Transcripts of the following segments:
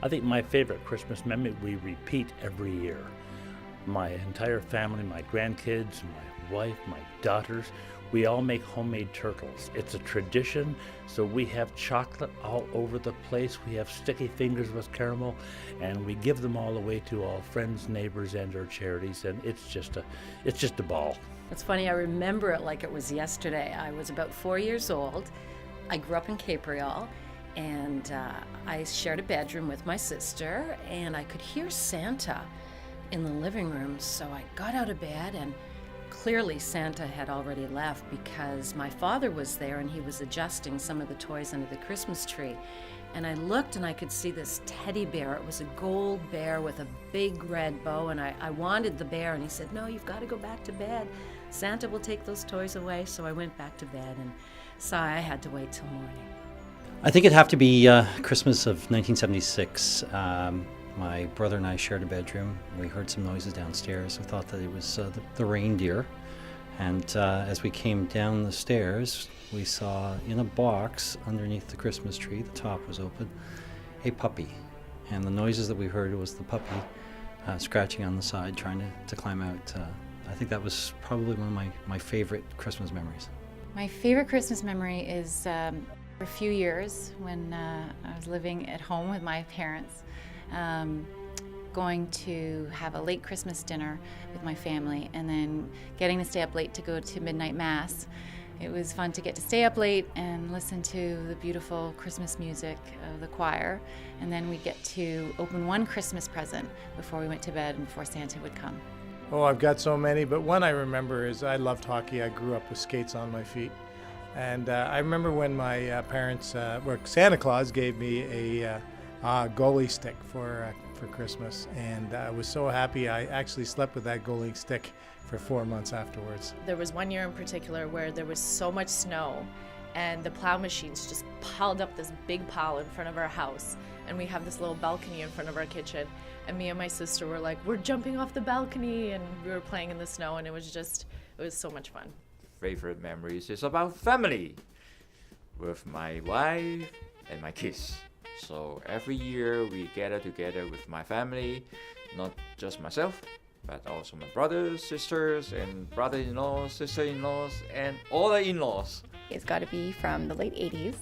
I think my favorite Christmas memory we repeat every year. My entire family, my grandkids, my wife, my daughters, we all make homemade turtles. It's a tradition, so we have chocolate all over the place. We have sticky fingers with caramel, and we give them all away to all friends, neighbors, and our charities, and it's just a ball. It's funny, I remember it like it was yesterday. I was about 4 years old. I grew up in Capreol, and I shared a bedroom with my sister, and I could hear Santa in the living room, so I got out of bed, and clearly Santa had already left because my father was there and he was adjusting some of the toys under the Christmas tree. And I looked and I could see this teddy bear. It was a gold bear with a big red bow, and I wanted the bear, and he said, "No, you've got to go back to bed. Santa will take those toys away." So I went back to bed and saw I had to wait till morning. I think it'd have to be Christmas of 1976. My brother and I shared a bedroom. We heard some noises downstairs. We thought that it was the reindeer. And as we came down the stairs, we saw in a box underneath the Christmas tree, the top was open, a puppy. And the noises that we heard was the puppy scratching on the side, trying to climb out. I think that was probably one of my favorite Christmas memories. My favorite Christmas memory is for a few years when I was living at home with my parents. Going to have a late Christmas dinner with my family and then getting to stay up late to go to midnight mass. It was fun to get to stay up late and listen to the beautiful Christmas music of the choir, and then we'd get to open one Christmas present before we went to bed and before Santa would come. Oh, I've got so many, but one I remember is I loved hockey. I grew up with skates on my feet. And I remember when my parents, Santa Claus gave me a goalie stick for Christmas, and I was so happy I actually slept with that goalie stick for 4 months afterwards. There was one year in particular where there was so much snow and the plow machines just piled up this big pile in front of our house, and we have this little balcony in front of our kitchen, and me and my sister were like, we're jumping off the balcony, and we were playing in the snow, and it was so much fun. Favorite memories is about family with my wife and my kids. So every year we gather together with my family, not just myself, but also my brothers, sisters, and brother-in-laws, sister-in-laws, and all the in-laws. It's got to be from the late 80s.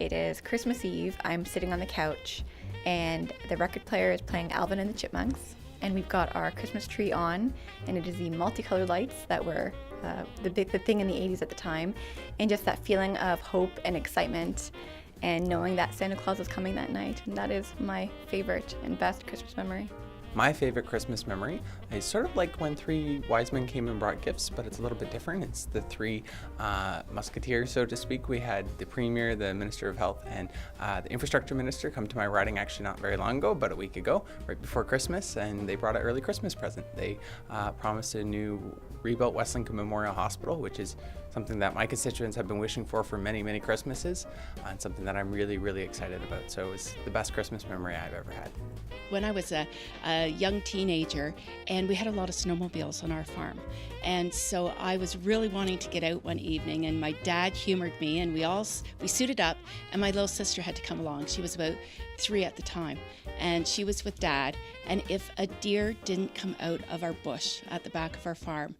It is Christmas Eve. I'm sitting on the couch, and the record player is playing Alvin and the Chipmunks, and we've got our Christmas tree on, and it is the multicolored lights that were the thing in the 80s at the time, and just that feeling of hope and excitement, and knowing that Santa Claus is coming that night. And that is my favorite and best Christmas memory. My favorite Christmas memory is sort of like when three wise men came and brought gifts, but it's a little bit different. It's the three musketeers, so to speak. We had the Premier, the Minister of Health, and the Infrastructure Minister come to my riding actually not very long ago, but a week ago, right before Christmas, and they brought an early Christmas present. They promised a new rebuilt West Lincoln Memorial Hospital, which is something that my constituents have been wishing for many, many Christmases, and something that I'm really, really excited about. So it was the best Christmas memory I've ever had. When I was a young teenager, and we had a lot of snowmobiles on our farm, and so I was really wanting to get out one evening, and my dad humored me, and we suited up, and my little sister had to come along. She was about 3 at the time, and she was with Dad, and if a deer didn't come out of our bush at the back of our farm,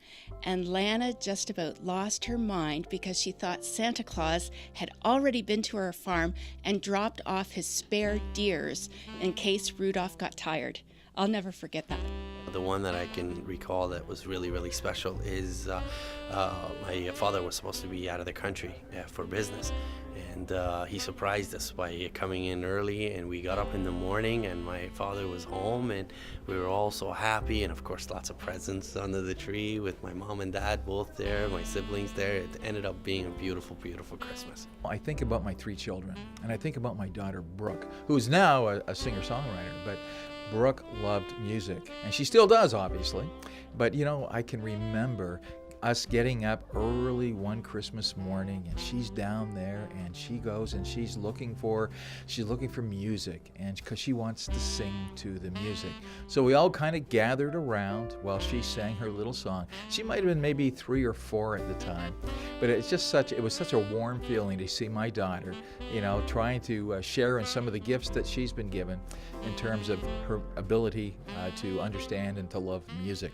and Lana just about lost her mind because she thought Santa Claus had already been to our farm and dropped off his spare deers in case Rudolph got tired. I'll never forget that. The one that I can recall that was really, really special is my father was supposed to be out of the country for business. And he surprised us by coming in early, and we got up in the morning and my father was home, and we were all so happy, and of course lots of presents under the tree with my mom and dad both there, my siblings there. It ended up being a beautiful, beautiful Christmas. I think about my 3 children, and I think about my daughter Brooke, who's now a singer-songwriter, but Brooke loved music, and she still does, obviously. But you know, I can remember us getting up early one Christmas morning, and she's down there, and she goes and she's looking for music, and because she wants to sing to the music. So we all kind of gathered around while she sang her little song. She might have been maybe 3 or 4 at the time, but it was such a warm feeling to see my daughter, trying to share in some of the gifts that she's been given in terms of her ability to understand and to love music.